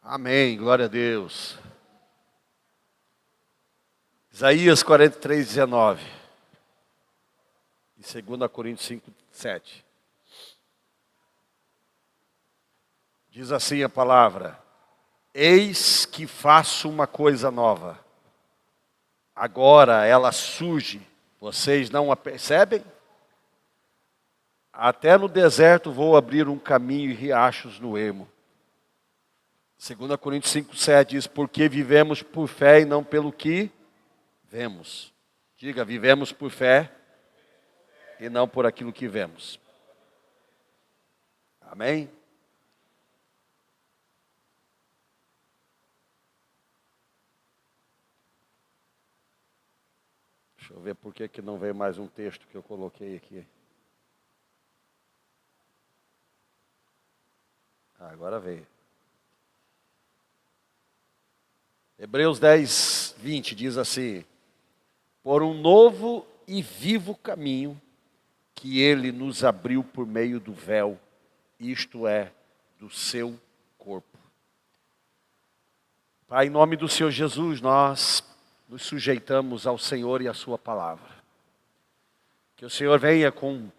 Amém, glória a Deus. Isaías 43, 19. E 2 Coríntios 5, 7. Diz assim a palavra: eis que faço uma coisa nova. Agora ela surge, vocês não a percebem? Até no deserto vou abrir um caminho e riachos no ermo. 2 Coríntios 5, 7 diz: porque vivemos por fé e não pelo que vemos. Diga, vivemos por fé e não por aquilo que vemos. Amém? Deixa eu ver por que não veio mais um texto que eu coloquei aqui. Agora veio. Hebreus 10, 20 diz assim: por um novo e vivo caminho que ele nos abriu por meio do véu, isto é, do seu corpo. Pai, em nome do Senhor Jesus, nós nos sujeitamos ao Senhor e à sua palavra. Que o Senhor venha com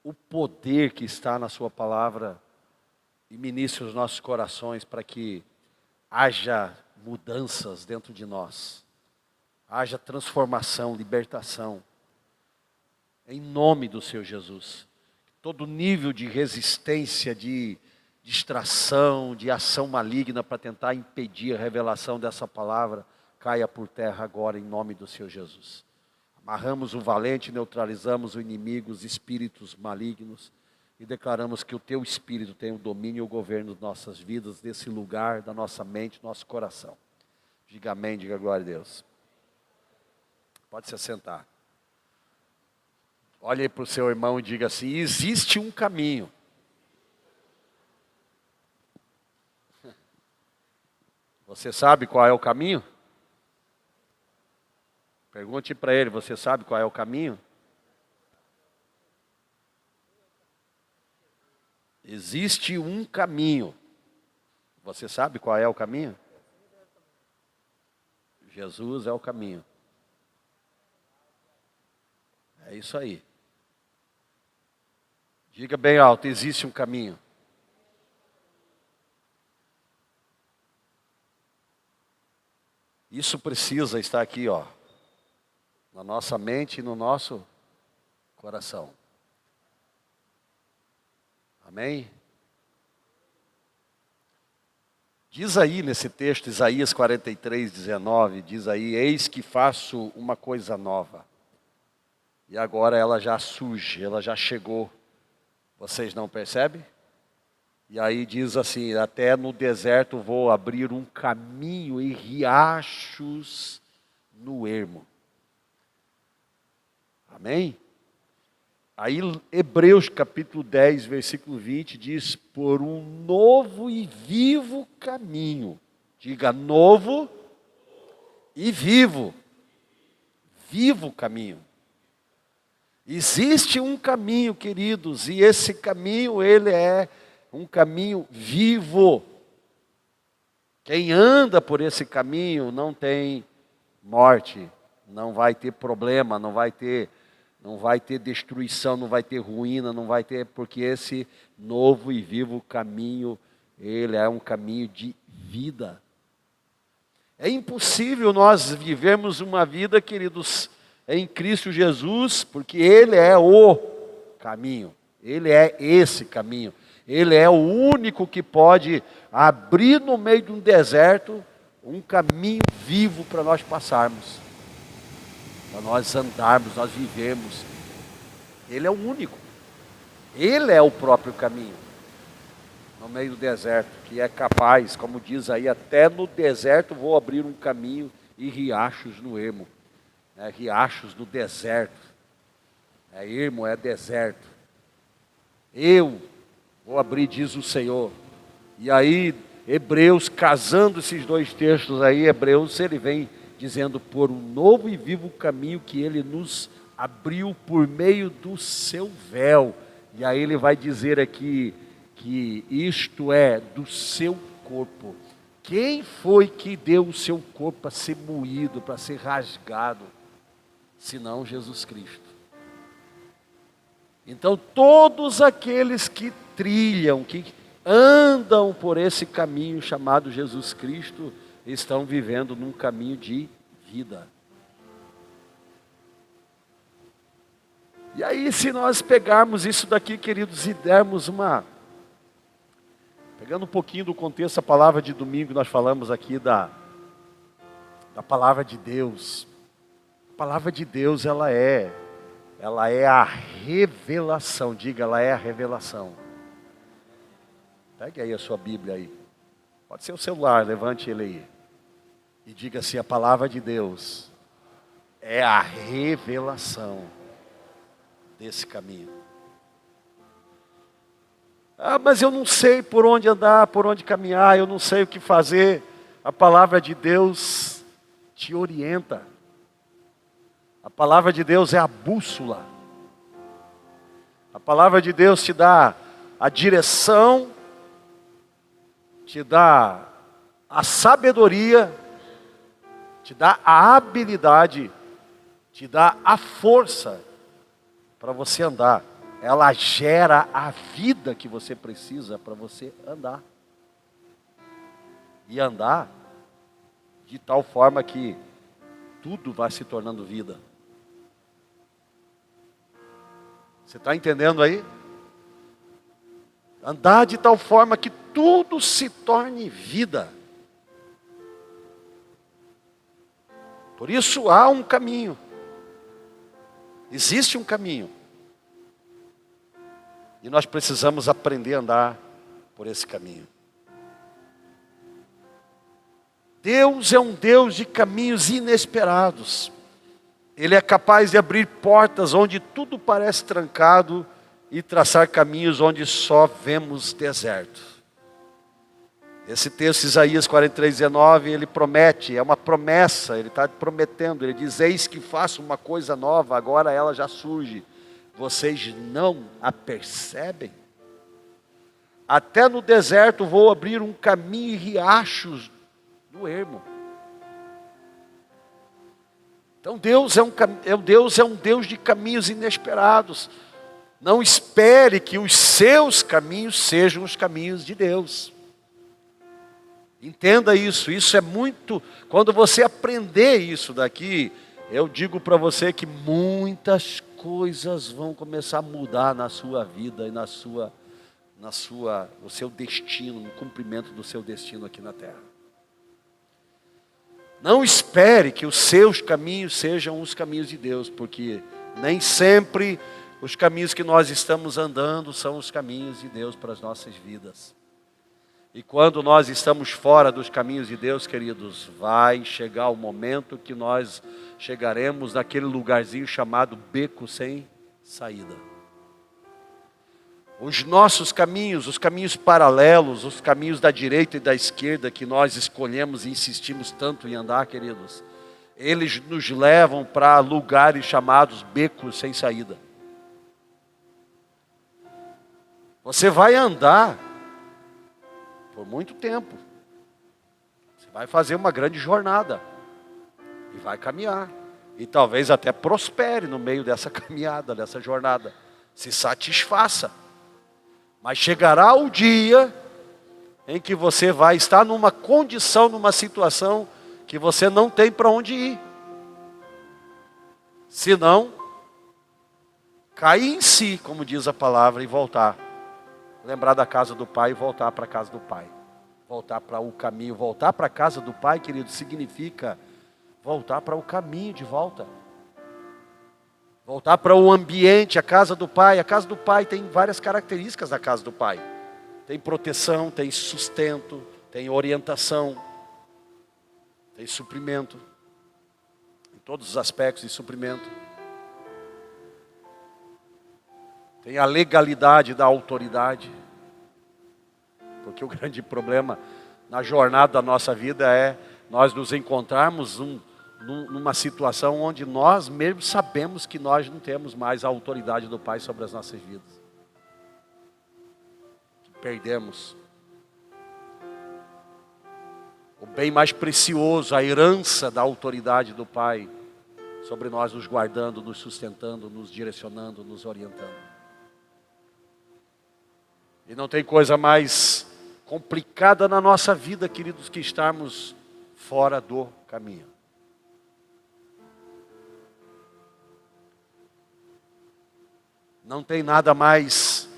o poder que está na sua palavra e ministre os nossos corações para que haja mudanças dentro de nós. Haja transformação, libertação. Em nome do Senhor Jesus. Todo nível de resistência, de distração, de ação maligna para tentar impedir a revelação dessa palavra, caia por terra agora em nome do Senhor Jesus. Amarramos o valente, neutralizamos o inimigo, os espíritos malignos e declaramos que o teu espírito tem o domínio e o governo de nossas vidas, desse lugar, da nossa mente, do nosso coração. Diga amém, diga glória a Deus. Pode se assentar. Olhe para o seu irmão e diga assim: existe um caminho. Você sabe qual é o caminho? Pergunte para ele: você sabe qual é o caminho? Existe um caminho. Você sabe qual é o caminho? Jesus é o caminho. É isso aí. Diga bem alto: existe um caminho. Isso precisa estar aqui, ó, na nossa mente e no nosso coração. Amém? Diz aí nesse texto, Isaías 43, 19, diz aí: eis que faço uma coisa nova. E agora ela já surge, ela já chegou. Vocês não percebem? E aí diz assim: até no deserto vou abrir um caminho e riachos no ermo. Amém? Aí Hebreus capítulo 10, versículo 20 diz: por um novo e vivo caminho. Diga, novo e vivo. Vivo caminho. Existe um caminho, queridos, e esse caminho, ele é um caminho vivo. Quem anda por esse caminho não tem morte, não vai ter problema, não vai ter destruição, não vai ter ruína, não vai ter, porque esse novo e vivo caminho, ele é um caminho de vida. É impossível nós vivermos uma vida, queridos, em Cristo Jesus, porque Ele é o caminho, Ele é esse caminho, Ele é o único que pode abrir no meio de um deserto um caminho vivo para nós passarmos, para nós andarmos, nós vivermos. Ele é o único, Ele é o próprio caminho, no meio do deserto, que é capaz, como diz aí, até no deserto vou abrir um caminho e riachos no ermo. Riachos no deserto, ermo é deserto. Eu vou abrir, diz o Senhor. E aí, Hebreus, casando esses dois textos aí, Hebreus, ele vem dizendo: por um novo e vivo caminho que ele nos abriu por meio do seu véu. E aí ele vai dizer aqui que isto é do seu corpo. Quem foi que deu o seu corpo para ser moído, para ser rasgado, senão Jesus Cristo? Então todos aqueles que trilham, que andam por esse caminho chamado Jesus Cristo, estão vivendo num caminho de vida. E aí, se nós pegarmos isso daqui, queridos, e dermos pegando um pouquinho do contexto, a palavra de domingo, nós falamos aqui da palavra de Deus. A palavra de Deus, ela é a revelação, diga, ela é a revelação. Pegue aí a sua Bíblia aí. Pode ser o celular, levante ele aí. E diga assim, a palavra de Deus é a revelação desse caminho. Ah, mas eu não sei por onde andar, por onde caminhar, eu não sei o que fazer. A palavra de Deus te orienta. A palavra de Deus é a bússola. A palavra de Deus te dá a direção, te dá a sabedoria, te dá a habilidade, te dá a força para você andar. Ela gera a vida que você precisa para você andar. E andar de tal forma que tudo vai se tornando vida. Você está entendendo aí? Andar de tal forma que tudo se torne vida. Por isso há um caminho. Existe um caminho. E nós precisamos aprender a andar por esse caminho. Deus é um Deus de caminhos inesperados. Ele é capaz de abrir portas onde tudo parece trancado e traçar caminhos onde só vemos deserto. Esse texto, Isaías 43:19, ele promete, é uma promessa, ele está prometendo, ele diz, eis que faço uma coisa nova, agora ela já surge. Vocês não a percebem? Até no deserto vou abrir um caminho e riachos do ermo. Então Deus é um Deus de caminhos inesperados. Não espere que os seus caminhos sejam os caminhos de Deus. Entenda isso, isso é muito... Quando você aprender isso daqui, eu digo para você que muitas coisas vão começar a mudar na sua vida e no seu destino, no cumprimento do seu destino aqui na terra. Não espere que os seus caminhos sejam os caminhos de Deus, porque nem sempre os caminhos que nós estamos andando são os caminhos de Deus para as nossas vidas. E quando nós estamos fora dos caminhos de Deus, queridos, vai chegar o momento que nós chegaremos naquele lugarzinho chamado beco sem saída. Os nossos caminhos, os caminhos paralelos, os caminhos da direita e da esquerda que nós escolhemos e insistimos tanto em andar, queridos, eles nos levam para lugares chamados becos sem saída. Você vai andar por muito tempo. Você vai fazer uma grande jornada. E vai caminhar. E talvez até prospere no meio dessa caminhada, dessa jornada. Se satisfaça. Mas chegará o dia em que você vai estar numa condição, numa situação que você não tem para onde ir. Senão, cair em si, como diz a palavra, e voltar. Lembrar da casa do Pai e voltar para a casa do Pai. Voltar para o caminho. Voltar para a casa do Pai, querido, significa voltar para o caminho de volta. Voltar para o ambiente, a casa do Pai. A casa do Pai tem várias características da casa do Pai. Tem proteção, tem sustento, tem orientação, tem suprimento. Em todos os aspectos de suprimento. Tem a legalidade da autoridade. Porque o grande problema na jornada da nossa vida é nós nos encontrarmos numa situação onde nós mesmos sabemos que nós não temos mais a autoridade do Pai sobre as nossas vidas. Perdemos. bem mais precioso, a herança da autoridade do Pai sobre nós, nos guardando, nos sustentando, nos direcionando, nos orientando. E não tem coisa mais complicada na nossa vida, queridos, que estarmos fora do caminho. Não tem nada mais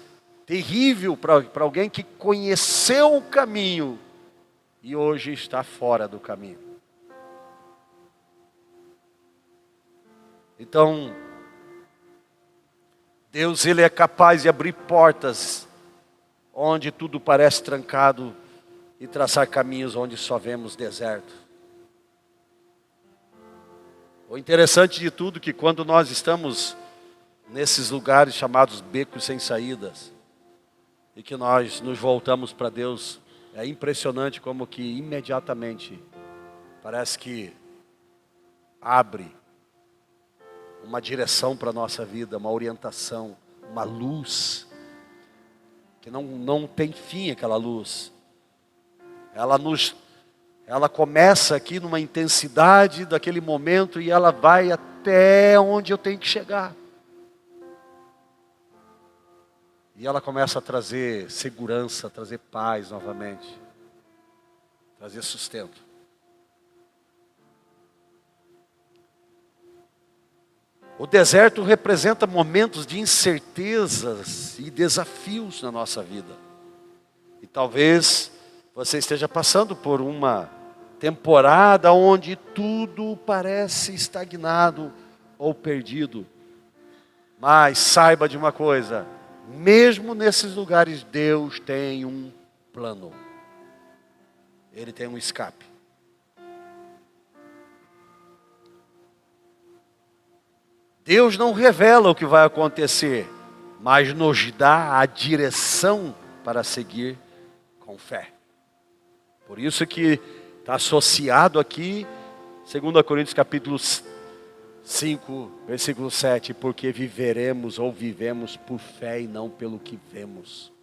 terrível para alguém que conheceu o caminho e hoje está fora do caminho. Então, Deus, Ele é capaz de abrir portas onde tudo parece trancado e traçar caminhos onde só vemos deserto. O interessante de tudo é que quando nós estamos nesses lugares chamados becos sem saídas, e que nós nos voltamos para Deus, é impressionante como que imediatamente parece que abre uma direção para a nossa vida, uma orientação, uma luz, que não tem fim aquela luz. Ela começa aqui numa intensidade daquele momento e ela vai até onde eu tenho que chegar. E ela começa a trazer segurança, trazer paz novamente, trazer sustento. O deserto representa momentos de incertezas e desafios na nossa vida. E talvez você esteja passando por uma temporada onde tudo parece estagnado ou perdido. Mas saiba de uma coisa, mesmo nesses lugares, Deus tem um plano. Ele tem um escape. Deus não revela o que vai acontecer, mas nos dá a direção para seguir com fé. Por isso que está associado aqui, 2 Coríntios capítulo 5, versículo 7, porque viveremos ou vivemos por fé e não pelo que vemos.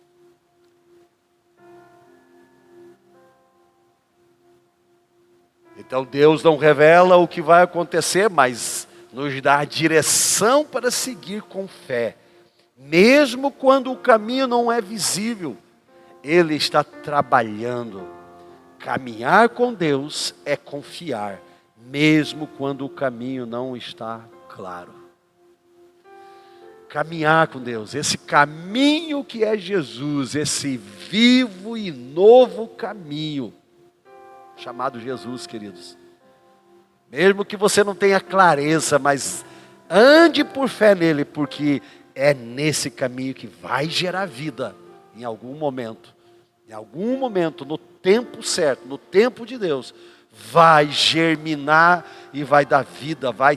Então Deus não revela o que vai acontecer, mas nos dá a direção para seguir com fé. Mesmo quando o caminho não é visível, Ele está trabalhando. Caminhar com Deus é confiar, mesmo quando o caminho não está claro. Caminhar com Deus, esse caminho que é Jesus, esse vivo e novo caminho, chamado Jesus, queridos. Mesmo que você não tenha clareza, mas ande por fé nele, porque é nesse caminho que vai gerar vida em algum momento. Em algum momento, no tempo certo, no tempo de Deus, vai germinar e vai dar vida, vai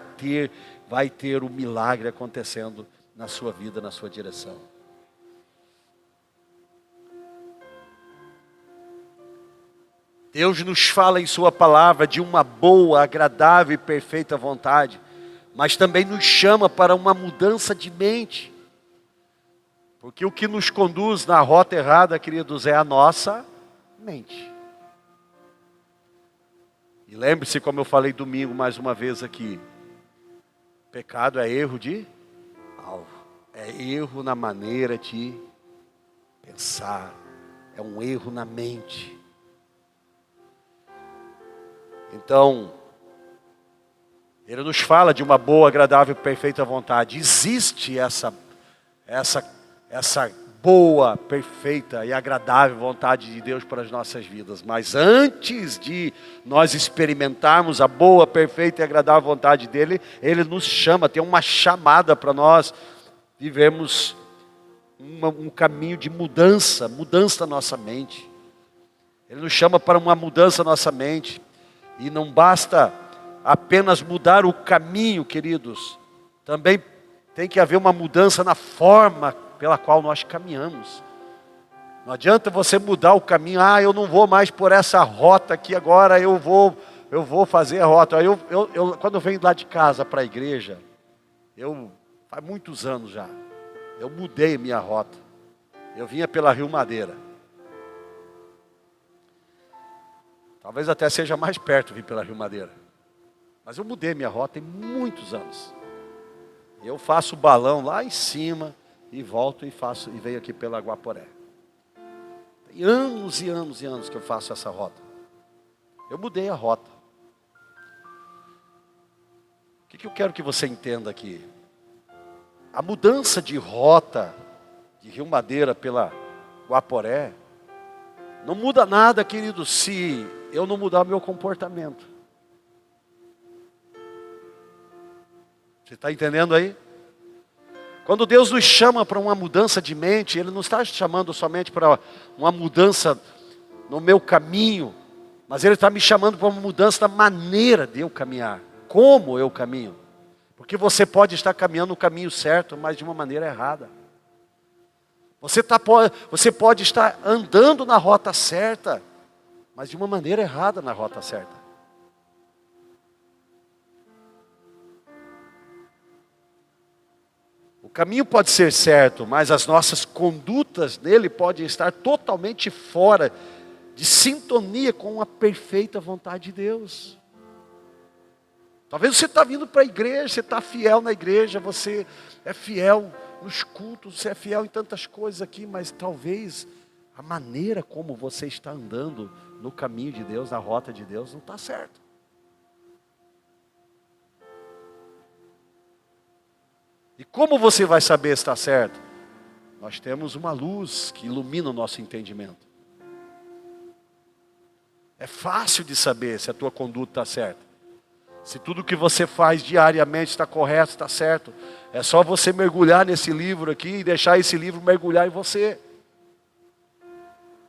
ter o milagre acontecendo na sua vida, na sua direção. Deus nos fala em sua palavra de uma boa, agradável e perfeita vontade, mas também nos chama para uma mudança de mente. Porque o que nos conduz na rota errada, queridos, é a nossa mente. E lembre-se, como eu falei domingo mais uma vez aqui, pecado é erro de alvo, é erro na maneira de pensar, é um erro na mente. Então, Ele nos fala de uma boa, agradável e perfeita vontade. Existe essa boa, perfeita e agradável vontade de Deus para as nossas vidas. Mas antes de nós experimentarmos a boa, perfeita e agradável vontade dEle, Ele nos chama, tem uma chamada para nós vivemos um caminho de mudança da nossa mente. Ele nos chama para uma mudança da nossa mente. E não basta apenas mudar o caminho, queridos. Também tem que haver uma mudança na forma pela qual nós caminhamos. Não adianta você mudar o caminho. Eu não vou mais por essa rota aqui agora, eu vou fazer a rota. Quando eu venho lá de casa para a igreja, faz muitos anos já, eu mudei minha rota. Eu vinha pela Rio Madeira. Talvez até seja mais perto vir pela Rio Madeira. Mas eu mudei minha rota tem muitos anos. Eu faço balão lá em cima e volto e venho aqui pela Guaporé. Tem anos e anos e anos que eu faço essa rota. Eu mudei a rota. O que eu quero que você entenda aqui? A mudança de rota de Rio Madeira pela Guaporé não muda nada, querido, se eu não mudar meu comportamento. Você está entendendo aí? Quando Deus nos chama para uma mudança de mente, Ele não está chamando somente para uma mudança no meu caminho, mas Ele está me chamando para uma mudança da maneira de eu caminhar. Como eu caminho? Porque você pode estar caminhando no caminho certo, mas de uma maneira errada. Você pode estar andando na rota certa, mas de uma maneira errada na rota certa. O caminho pode ser certo, mas as nossas condutas nele podem estar totalmente fora de sintonia com a perfeita vontade de Deus. Talvez você está vindo para a igreja, você está fiel na igreja, você é fiel nos cultos, você é fiel em tantas coisas aqui, mas talvez a maneira como você está andando no caminho de Deus, na rota de Deus, não está certo. E como você vai saber se está certo? Nós temos uma luz que ilumina o nosso entendimento. É fácil de saber se a tua conduta está certa. Se tudo que você faz diariamente está correto, está certo. É só você mergulhar nesse livro aqui e deixar esse livro mergulhar em você.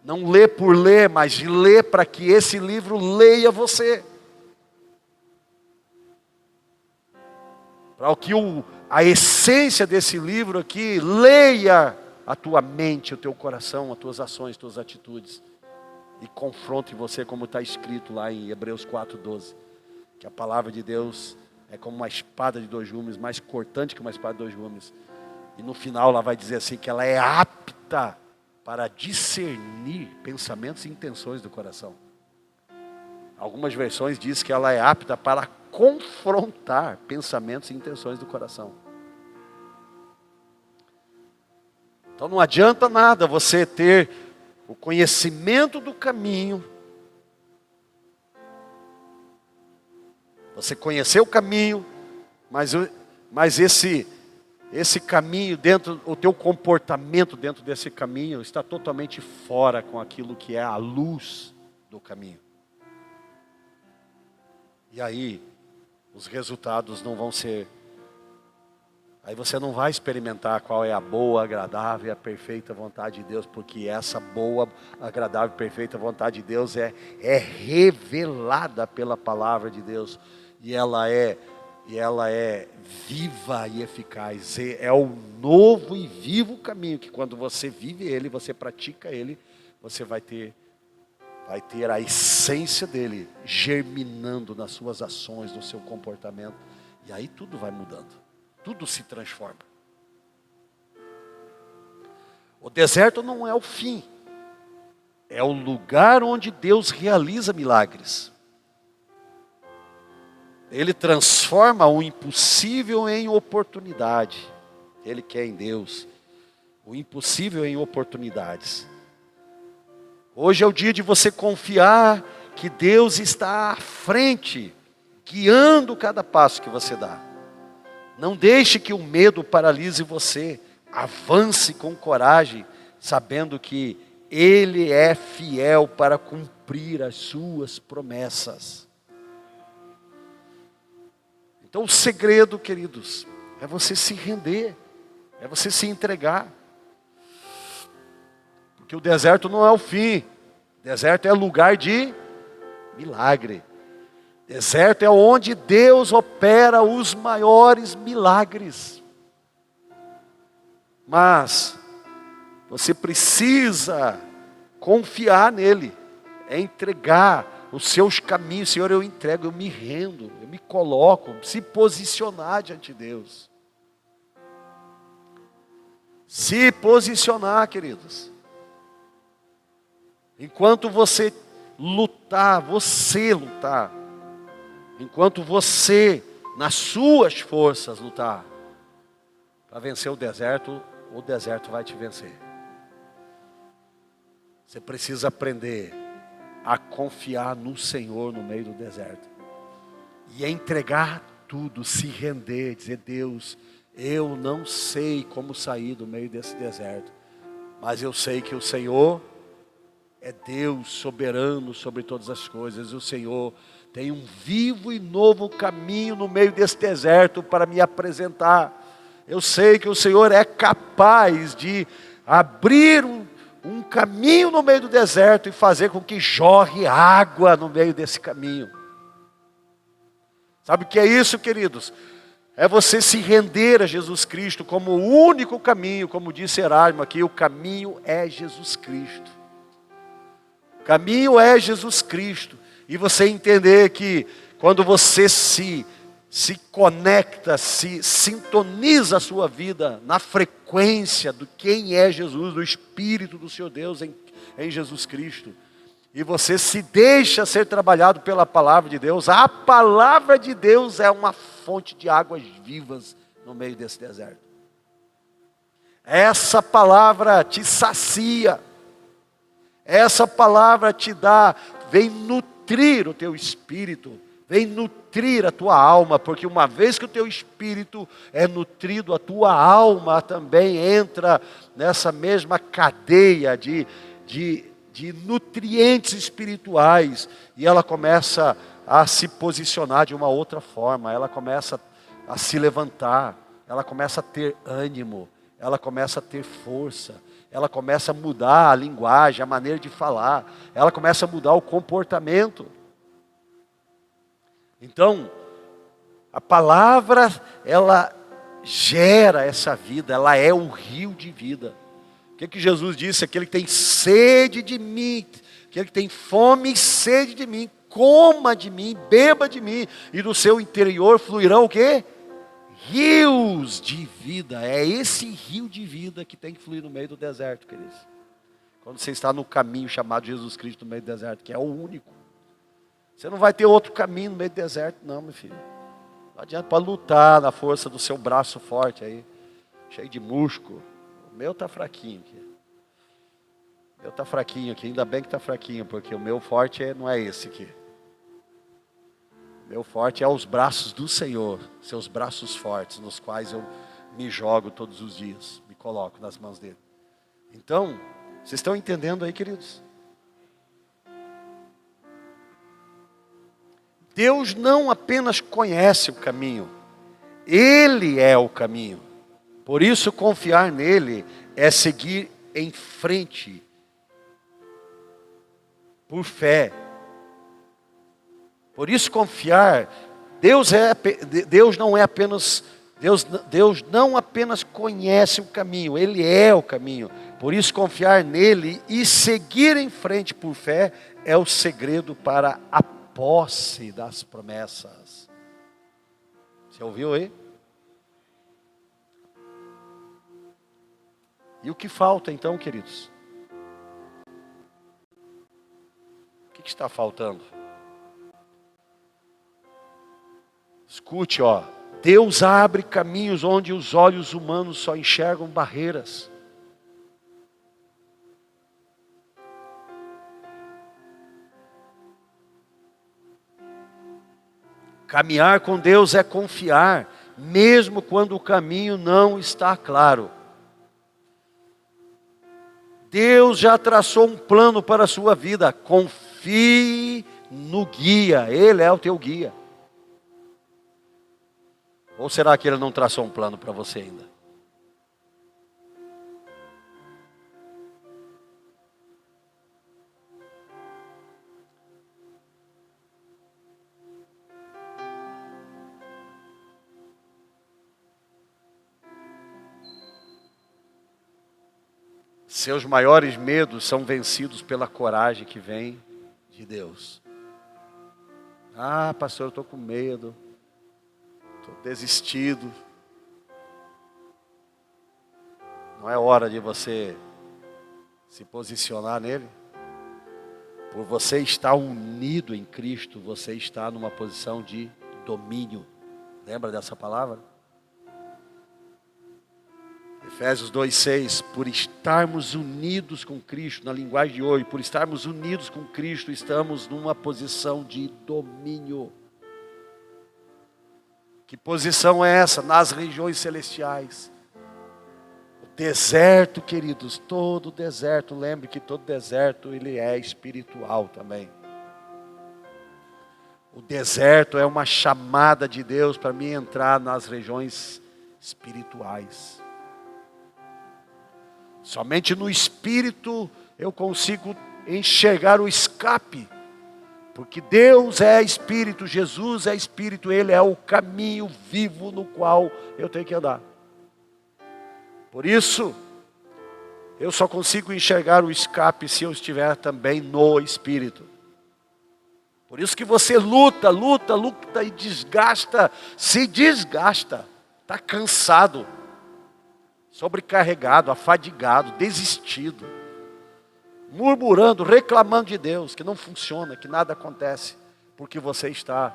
Não ler por ler, mas ler para que esse livro leia você. Para que a essência desse livro aqui leia a tua mente, o teu coração, as tuas ações, as tuas atitudes. E confronte você como está escrito lá em Hebreus 4:12. Que a palavra de Deus é como uma espada de dois gumes, mais cortante que uma espada de dois gumes. E no final ela vai dizer assim, que ela é apta para discernir pensamentos e intenções do coração. Algumas versões dizem que ela é apta para confrontar pensamentos e intenções do coração. Então não adianta nada você ter o conhecimento do caminho, você conhecer o caminho, mas esse caminho, o teu comportamento dentro desse caminho está totalmente fora com aquilo que é a luz do caminho. E aí, os resultados não vão ser... Aí você não vai experimentar qual é a boa, agradável e a perfeita vontade de Deus, porque essa boa, agradável e perfeita vontade de Deus é revelada pela palavra de Deus. E ela é viva e eficaz. É o novo e vivo caminho, que quando você vive ele, você pratica ele, você vai ter a essência dele germinando nas suas ações, no seu comportamento. E aí tudo vai mudando. Tudo se transforma. O deserto não é o fim. É o lugar onde Deus realiza milagres. Ele transforma o impossível em oportunidade. Ele quer em Deus o impossível em oportunidades. Hoje é o dia de você confiar que Deus está à frente, guiando cada passo que você dá. Não deixe que o medo paralise você. Avance com coragem, sabendo que Ele é fiel para cumprir as suas promessas. Então o segredo, queridos, é você se render, é você se entregar. Porque o deserto não é o fim. O deserto é lugar de milagre. Deserto é onde Deus opera os maiores milagres. Mas você precisa confiar nele, entregar os seus caminhos. Senhor, eu entrego, eu me rendo, eu me coloco, se posicionar diante de Deus. Se posicionar, queridos. Enquanto você lutar, você lutar. Enquanto você, nas suas forças, lutar para vencer o deserto vai te vencer. Você precisa aprender a confiar no Senhor no meio do deserto. E entregar tudo, se render, dizer: Deus, eu não sei como sair do meio desse deserto, mas eu sei que o Senhor é Deus soberano sobre todas as coisas. O Senhor tem um vivo e novo caminho no meio desse deserto para me apresentar. Eu sei que o Senhor é capaz de abrir um caminho no meio do deserto e fazer com que jorre água no meio desse caminho. Sabe o que é isso, queridos? É você se render a Jesus Cristo como o único caminho. Como disse Erasmo aqui, o caminho é Jesus Cristo. O caminho é Jesus Cristo. E você entender que quando você se conecta, se sintoniza a sua vida na frequência do quem é Jesus, do Espírito do seu Deus em Jesus Cristo, e você se deixa ser trabalhado pela palavra de Deus, a palavra de Deus é uma fonte de águas vivas no meio desse deserto. Essa palavra te sacia, essa palavra te dá, vem nutrir o teu espírito, vem nutrir a tua alma, porque uma vez que o teu espírito é nutrido, a tua alma também entra nessa mesma cadeia de nutrientes espirituais, e ela começa a se posicionar de uma outra forma, ela começa a se levantar, ela começa a ter ânimo, ela começa a ter força, ela começa a mudar a linguagem, a maneira de falar, ela começa a mudar o comportamento. Então, a palavra, ela gera essa vida, ela é o rio de vida. O que Jesus disse? Aquele que tem sede de mim, aquele que tem fome e sede de mim, coma de mim, beba de mim, e do seu interior fluirão o quê? Rios de vida. É esse rio de vida que tem que fluir no meio do deserto, queridos. Quando você está no caminho chamado Jesus Cristo no meio do deserto, que é o único. Você não vai ter outro caminho no meio do deserto, não, meu filho. Não adianta para lutar na força do seu braço forte aí, cheio de músculo. O meu está fraquinho aqui. O meu está fraquinho aqui, ainda bem que está fraquinho, porque o meu forte não é esse aqui. O meu forte é os braços do Senhor, seus braços fortes, nos quais eu me jogo todos os dias, me coloco nas mãos dele. Então, vocês estão entendendo aí, queridos? Deus não apenas conhece o caminho, Ele é o caminho. Por isso, confiar nele é seguir em frente, por fé. Por isso, confiar, Deus não apenas conhece o caminho, Ele é o caminho. Por isso, confiar nele e seguir em frente por fé é o segredo para a posse das promessas. Você ouviu aí? E o que falta então, queridos? O que está faltando? Escute, ó. Deus abre caminhos onde os olhos humanos só enxergam barreiras. Caminhar com Deus é confiar, mesmo quando o caminho não está claro. Deus já traçou um plano para a sua vida. Confie no guia, Ele é o teu guia. Ou será que Ele não traçou um plano para você ainda? Seus maiores medos são vencidos pela coragem que vem de Deus. Ah, pastor, eu estou com medo. Estou desistido. Não é hora de você se posicionar nele? Por você estar unido em Cristo, você está numa posição de domínio. Lembra dessa palavra? Efésios 2,6, por estarmos unidos com Cristo, na linguagem de hoje, por estarmos unidos com Cristo, estamos numa posição de domínio. Que posição é essa? Nas regiões celestiais. O deserto, queridos, todo deserto, lembre que todo deserto ele é espiritual também. O deserto é uma chamada de Deus para mim entrar nas regiões espirituais. Somente no Espírito eu consigo enxergar o escape. Porque Deus é Espírito, Jesus é Espírito, Ele é o caminho vivo no qual eu tenho que andar. Por isso, eu só consigo enxergar o escape se eu estiver também no Espírito. Por isso que você luta e desgasta, se desgasta, está cansado, sobrecarregado, afadigado, desistido, murmurando, reclamando de Deus, que não funciona, que nada acontece, porque você está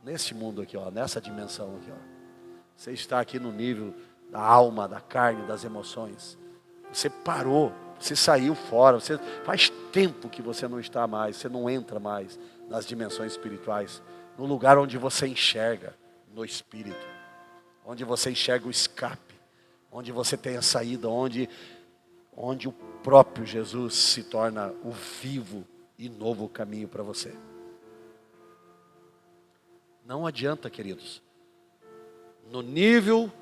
nesse mundo aqui, ó, nessa dimensão aqui, ó. Você está aqui no nível da alma, da carne, das emoções. Você parou, você saiu fora, você faz tempo que você não está mais, você não entra mais nas dimensões espirituais, no lugar onde você enxerga no Espírito, onde você enxerga o escape, onde você tem a saída, onde o próprio Jesus se torna o vivo e novo caminho para você. Não adianta, queridos. No nível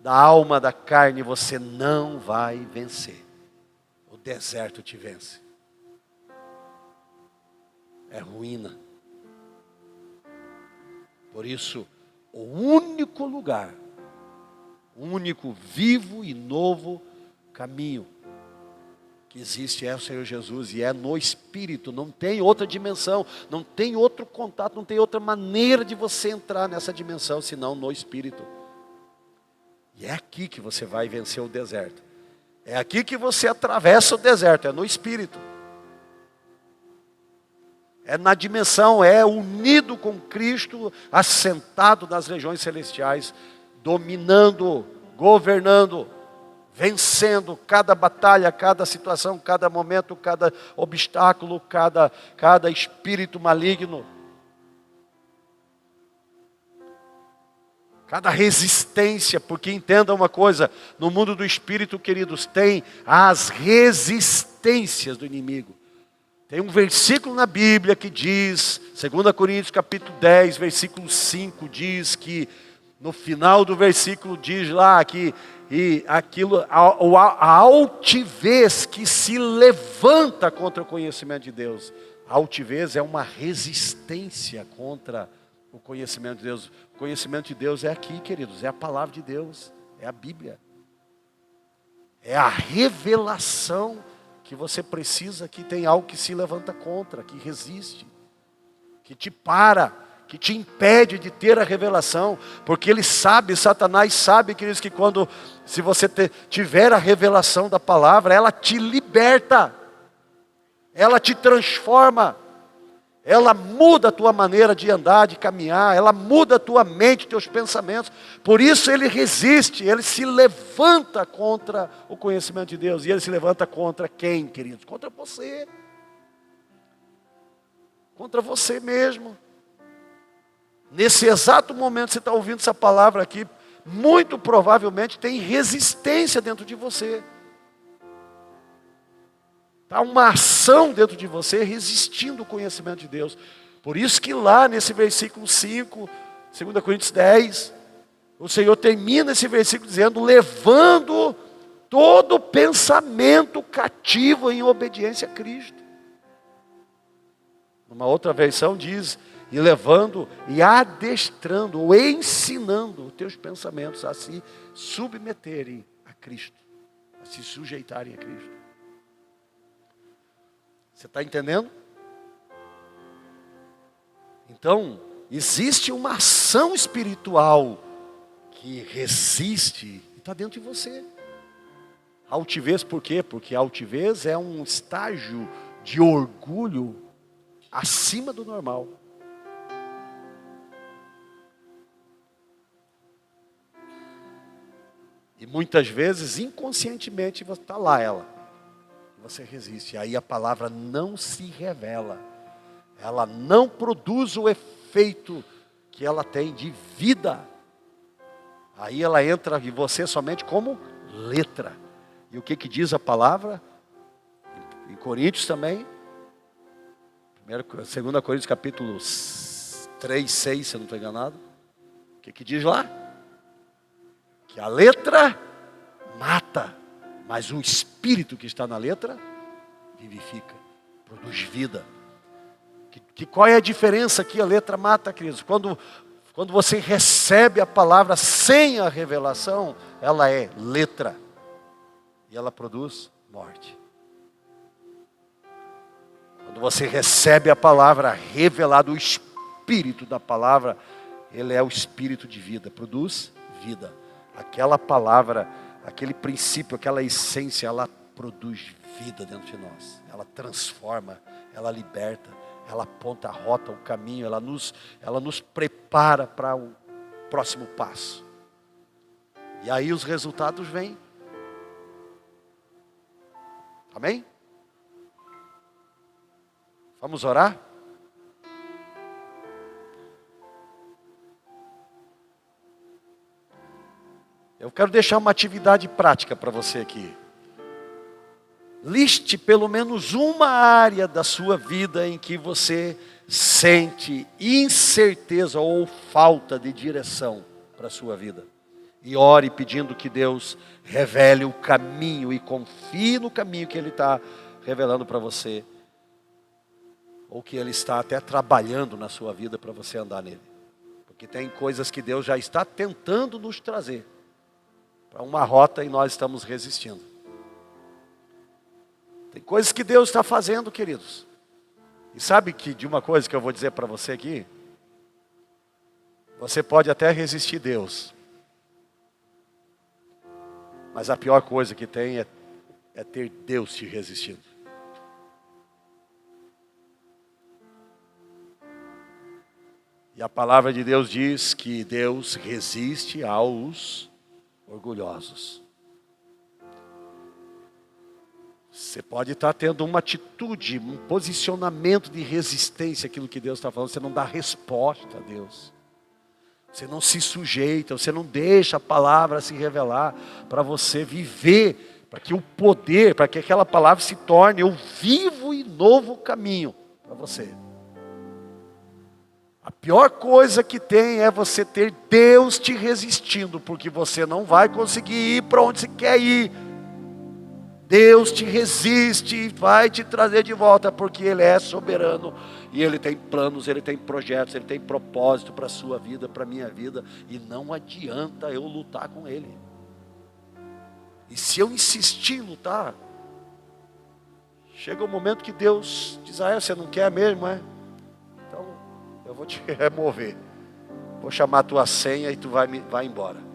da alma, da carne, você não vai vencer. O deserto te vence. É ruína. Por isso, o único lugar, o único vivo e novo caminho que existe é o Senhor Jesus, e é no Espírito. Não tem outra dimensão, não tem outro contato, não tem outra maneira de você entrar nessa dimensão, senão no Espírito. E é aqui que você vai vencer o deserto. É aqui que você atravessa o deserto, é no Espírito. É na dimensão, é unido com Cristo, assentado nas regiões celestiais, dominando, governando, vencendo cada batalha, cada situação, cada momento, cada obstáculo, cada espírito maligno. Cada resistência, porque entenda uma coisa, no mundo do espírito, queridos, tem as resistências do inimigo. Tem um versículo na Bíblia que diz, 2 Coríntios capítulo 10, versículo 5, diz que, no final do versículo diz lá que a altivez que se levanta contra o conhecimento de Deus. A altivez é uma resistência contra o conhecimento de Deus. O conhecimento de Deus é aqui, queridos, é a palavra de Deus, é a Bíblia. É a revelação que você precisa, que tem algo que se levanta contra, que resiste, que te para, que te impede de ter a revelação, porque ele sabe, Satanás sabe, queridos, que se você tiver a revelação da palavra, ela te liberta, ela te transforma, ela muda a tua maneira de andar, de caminhar, ela muda a tua mente, teus pensamentos. Por isso ele resiste, ele se levanta contra o conhecimento de Deus. E ele se levanta contra quem, queridos? Contra você. Contra você mesmo. Nesse exato momento você está ouvindo essa palavra aqui, muito provavelmente tem resistência dentro de você. Está uma ação dentro de você resistindo ao conhecimento de Deus. Por isso que lá nesse versículo 5, 2 Coríntios 10, o Senhor termina esse versículo dizendo, levando todo pensamento cativo em obediência a Cristo. Numa outra versão diz, e levando e adestrando, ou ensinando os teus pensamentos a se submeterem a Cristo, a se sujeitarem a Cristo. Você está entendendo? Então, existe uma ação espiritual que resiste e está dentro de você. Altivez por quê? Porque a altivez é um estágio de orgulho acima do normal. E muitas vezes, inconscientemente, está lá ela. Você resiste. Aí a palavra não se revela. Ela não produz o efeito que ela tem de vida. Aí ela entra em você somente como letra. E o que diz a palavra? Em Coríntios também. 2 Coríntios capítulo 3, 6, se eu não estou enganado. O que diz lá? Que a letra mata, mas o espírito que está na letra vivifica, produz vida. Qual é a diferença que a letra mata, queridos? Quando você recebe a palavra sem a revelação, ela é letra. E ela produz morte. Quando você recebe a palavra revelada, o espírito da palavra, ele é o espírito de vida, produz vida. Aquela palavra, aquele princípio, aquela essência, ela produz vida dentro de nós. Ela transforma, ela liberta, ela aponta a rota, o caminho, ela nos prepara para o próximo passo. E aí os resultados vêm. Amém? Vamos orar? Eu quero deixar uma atividade prática para você aqui. Liste pelo menos uma área da sua vida em que você sente incerteza ou falta de direção para a sua vida. E ore pedindo que Deus revele o caminho e confie no caminho que Ele está revelando para você. Ou que Ele está até trabalhando na sua vida para você andar nele. Porque tem coisas que Deus já está tentando nos trazer para uma rota e nós estamos resistindo. Tem coisas que Deus está fazendo, queridos. E sabe que de uma coisa que eu vou dizer para você aqui? Você pode até resistir a Deus. Mas a pior coisa que tem é ter Deus te resistindo. E a palavra de Deus diz que Deus resiste aos orgulhosos. Você pode estar tendo uma atitude, um posicionamento de resistência àquilo que Deus está falando. Você não dá resposta a Deus. Você não se sujeita, você não deixa a palavra se revelar para você viver, para que o poder, para que aquela palavra se torne o vivo e novo caminho para você. A pior coisa que tem é você ter Deus te resistindo, porque você não vai conseguir ir para onde você quer ir. Deus te resiste e vai te trazer de volta, porque Ele é soberano. E Ele tem planos, Ele tem projetos, Ele tem propósito para a sua vida, para a minha vida. E não adianta eu lutar com Ele. E se eu insistir em lutar, chega um momento que Deus diz, você não quer mesmo, é? Então eu vou te remover. Vou chamar a tua senha e tu vai embora.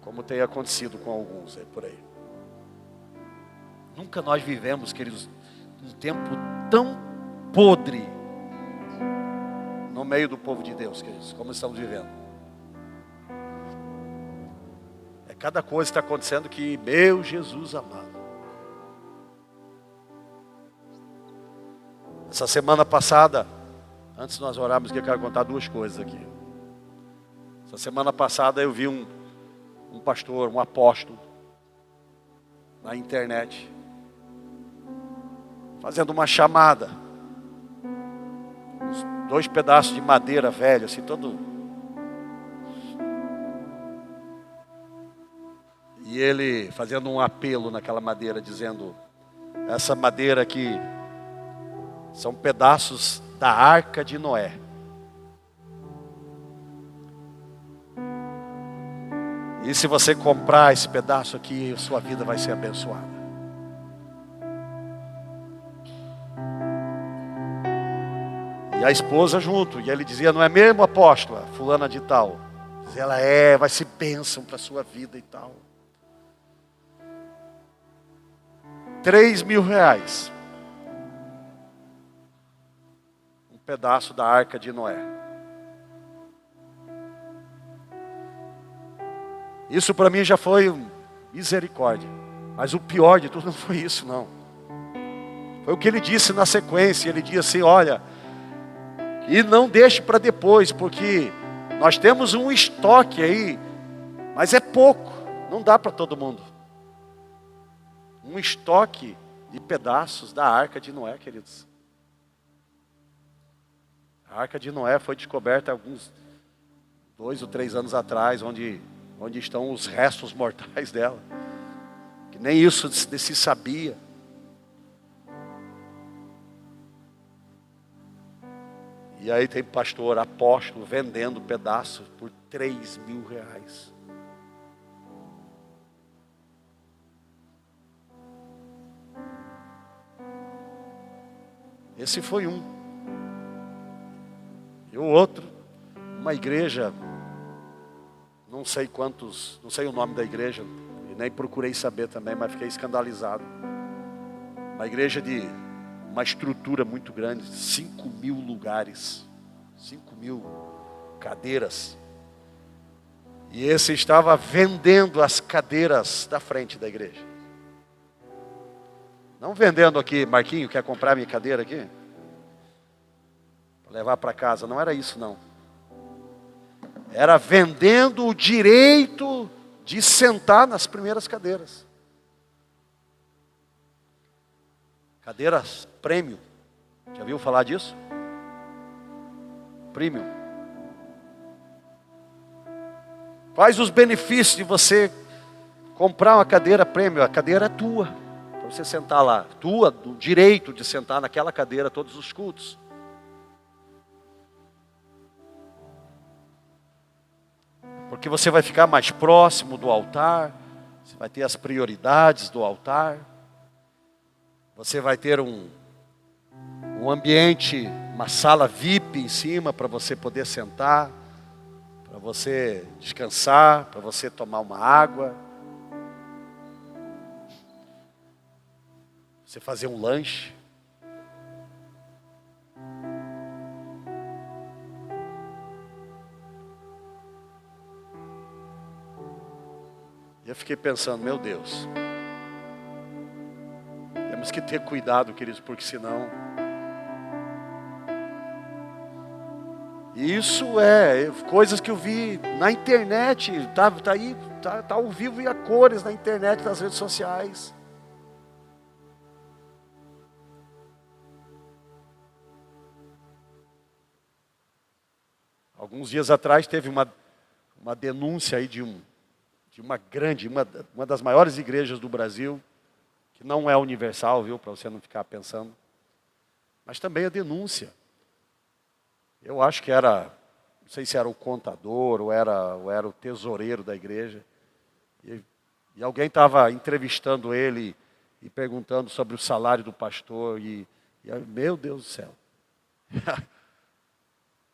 Como tem acontecido com alguns por aí. Nunca nós vivemos, queridos, um tempo tão podre no meio do povo de Deus, queridos, como estamos vivendo. É cada coisa que está acontecendo que, meu Jesus amado. Essa semana passada, antes de nós orarmos, eu quero contar duas coisas aqui. Essa semana passada eu vi um pastor, um apóstolo, na internet, fazendo uma chamada, uns 2 pedaços de madeira velha, assim, todo. E ele fazendo um apelo naquela madeira, dizendo, essa madeira aqui são pedaços da arca de Noé. E se você comprar esse pedaço aqui, sua vida vai ser abençoada. E a esposa junto. E ele dizia, não é mesmo, apóstola? Fulana de tal. ela vai ser bênção para a sua vida e tal. R$ 3.000. Um pedaço da Arca de Noé. Isso para mim já foi misericórdia. Mas o pior de tudo não foi isso, não. Foi o que ele disse na sequência. Ele disse assim, olha, e não deixe para depois, porque nós temos um estoque aí, mas é pouco, não dá para todo mundo. Um estoque de pedaços da Arca de Noé, queridos. A Arca de Noé foi descoberta alguns 2 ou 3 anos atrás, onde estão os restos mortais dela. Que nem isso se sabia. E aí tem pastor, apóstolo, vendendo pedaço por R$ 3.000. Esse foi um. E o outro, uma igreja, não sei o nome da igreja, e nem procurei saber também, mas fiquei escandalizado. Uma igreja de uma estrutura muito grande, 5.000 lugares, 5.000 cadeiras. E esse estava vendendo as cadeiras da frente da igreja. Não vendendo aqui, Marquinho, quer comprar minha cadeira aqui? Para levar para casa, não era isso não. Era vendendo o direito de sentar nas primeiras cadeiras. Cadeiras premium. Já viu falar disso? Premium. Quais os benefícios de você comprar uma cadeira premium? A cadeira é tua, para você sentar lá. Tua, do direito de sentar naquela cadeira todos os cultos. Porque você vai ficar mais próximo do altar. Você vai ter as prioridades do altar. Você vai ter um ambiente, uma sala VIP em cima para você poder sentar, para você descansar, para você tomar uma água, você fazer um lanche. E eu fiquei pensando, meu Deus, temos que ter cuidado, queridos, porque senão... Isso é coisas que eu vi na internet, tá aí, tá ao vivo e a cores na internet, nas redes sociais. Alguns dias atrás teve uma denúncia aí de uma das maiores igrejas do Brasil, que não é universal, viu, para você não ficar pensando, mas também a denúncia. Eu acho que não sei se era o contador ou era o tesoureiro da igreja, e alguém estava entrevistando ele e perguntando sobre o salário do pastor, meu Deus do céu,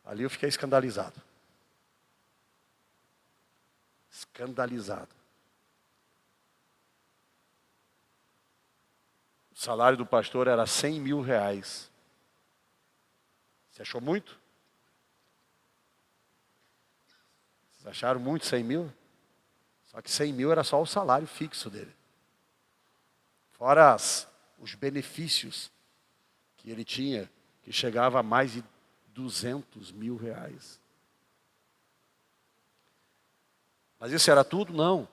ali eu fiquei escandalizado. Escandalizado. O salário do pastor era R$ 100.000. Você achou muito? Vocês acharam muito 100 mil? Só que 100 mil era só o salário fixo dele. Fora os benefícios que ele tinha, que chegava a mais de R$ 200.000. Mas isso era tudo? Não.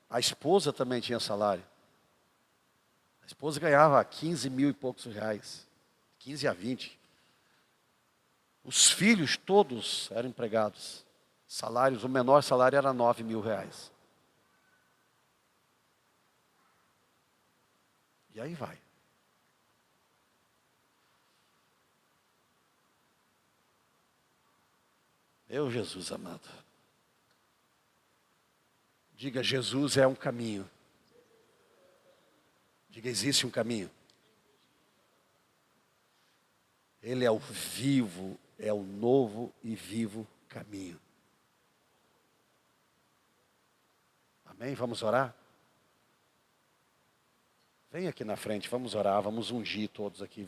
A esposa também tinha salário. A esposa ganhava 15 mil e poucos reais. 15 a 20. Os filhos todos eram empregados. Salários, o menor salário era R$ 9.000. E aí vai. Meu Jesus amado. Diga, Jesus é um caminho. Diga, existe um caminho. Ele é o vivo, é o novo e vivo caminho. Amém? Vamos orar? Vem aqui na frente, vamos orar, vamos ungir todos aqui.